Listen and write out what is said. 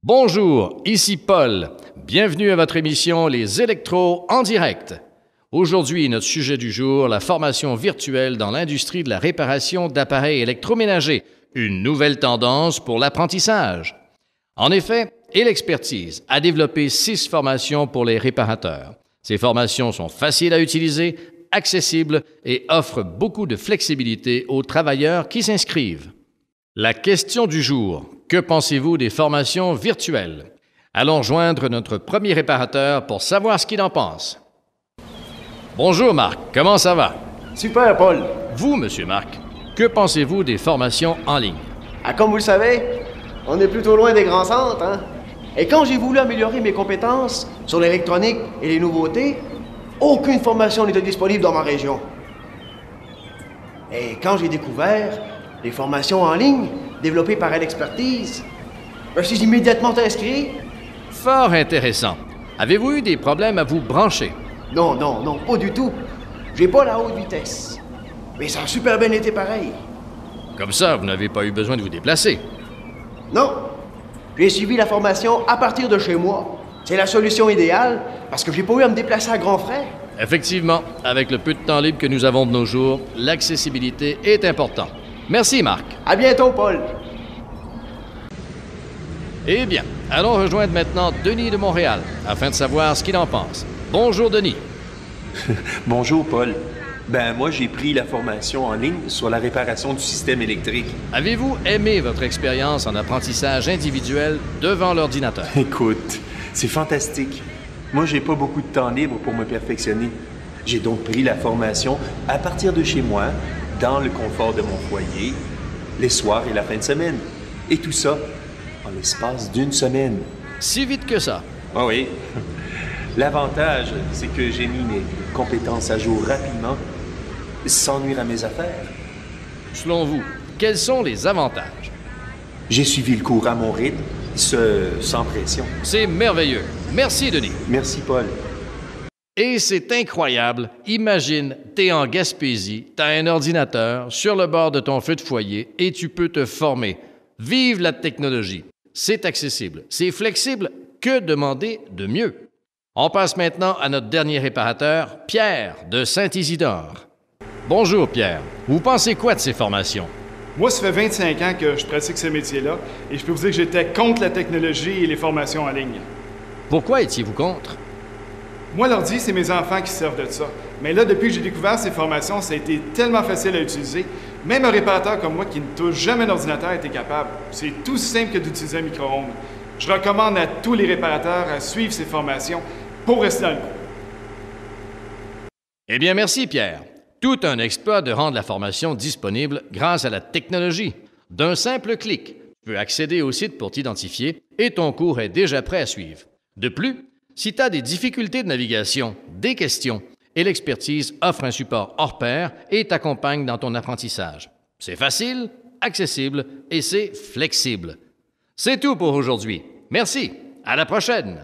Bonjour, ici Paul. Bienvenue à votre émission Les électros en direct. Aujourd'hui, notre sujet du jour, la formation virtuelle dans l'industrie de la réparation d'appareils électroménagers, une nouvelle tendance pour l'apprentissage. En effet, Elexpertise a développé 6 formations pour les réparateurs. Ces formations sont faciles à utiliser, accessibles et offrent beaucoup de flexibilité aux travailleurs qui s'inscrivent. La question du jour, que pensez-vous des formations virtuelles? Allons joindre notre premier réparateur pour savoir ce qu'il en pense. Bonjour Marc, comment ça va? Super, Paul. Vous, Monsieur Marc, que pensez-vous des formations en ligne? Comme vous le savez, on est plutôt loin des grands centres, hein? Et quand j'ai voulu améliorer mes compétences sur l'électronique et les nouveautés, aucune formation n'était disponible dans ma région. Et quand j'ai découvert les formations en ligne développées par Elexpertise, je me suis immédiatement inscrit. Fort intéressant. Avez-vous eu des problèmes à vous brancher? Non, pas du tout. J'ai pas la haute vitesse. Mais ça a super bien été pareil. Comme ça, vous n'avez pas eu besoin de vous déplacer. Non, j'ai suivi la formation à partir de chez moi. C'est la solution idéale parce que j'ai pas eu à me déplacer à grands frais. Effectivement, avec le peu de temps libre que nous avons de nos jours, l'accessibilité est importante. Merci, Marc. À bientôt, Paul. Eh bien, allons rejoindre maintenant Denis de Montréal afin de savoir ce qu'il en pense. Bonjour, Denis. Bonjour, Paul. Moi, j'ai pris la formation en ligne sur la réparation du système électrique. Avez-vous aimé votre expérience en apprentissage individuel devant l'ordinateur? Écoute, c'est fantastique. Moi, j'ai pas beaucoup de temps libre pour me perfectionner. J'ai donc pris la formation à partir de chez moi, dans le confort de mon foyer, les soirs et la fin de semaine. Et tout ça en l'espace d'une semaine. Si vite que ça? Ah oui. L'avantage, c'est que j'ai mis mes compétences à jour rapidement, sans nuire à mes affaires. Selon vous, quels sont les avantages? J'ai suivi le cours à mon rythme, sans pression. C'est merveilleux. Merci, Denis. Merci, Paul. Et c'est incroyable. Imagine, t'es en Gaspésie, t'as un ordinateur sur le bord de ton feu de foyer et tu peux te former. Vive la technologie. C'est accessible, c'est flexible. Que demander de mieux? On passe maintenant à notre dernier réparateur, Pierre de Saint-Isidore. Bonjour Pierre. Vous pensez quoi de ces formations? Moi, ça fait 25 ans que je pratique ce métier-là et je peux vous dire que j'étais contre la technologie et les formations en ligne. Pourquoi étiez-vous contre? Moi, l'ordi, c'est mes enfants qui servent de ça. Mais là, depuis que j'ai découvert ces formations, ça a été tellement facile à utiliser. Même un réparateur comme moi qui ne touche jamais un ordinateur a été capable. C'est tout simple que d'utiliser un micro-ondes. Je recommande à tous les réparateurs à suivre ces formations pour rester dans le coup. Eh bien, merci Pierre. Tout un exploit de rendre la formation disponible grâce à la technologie. D'un simple clic, tu peux accéder au site pour t'identifier et ton cours est déjà prêt à suivre. De plus, si tu as des difficultés de navigation, des questions, Elexpertise offre un support hors pair et t'accompagne dans ton apprentissage. C'est facile, accessible et c'est flexible. C'est tout pour aujourd'hui. Merci. À la prochaine.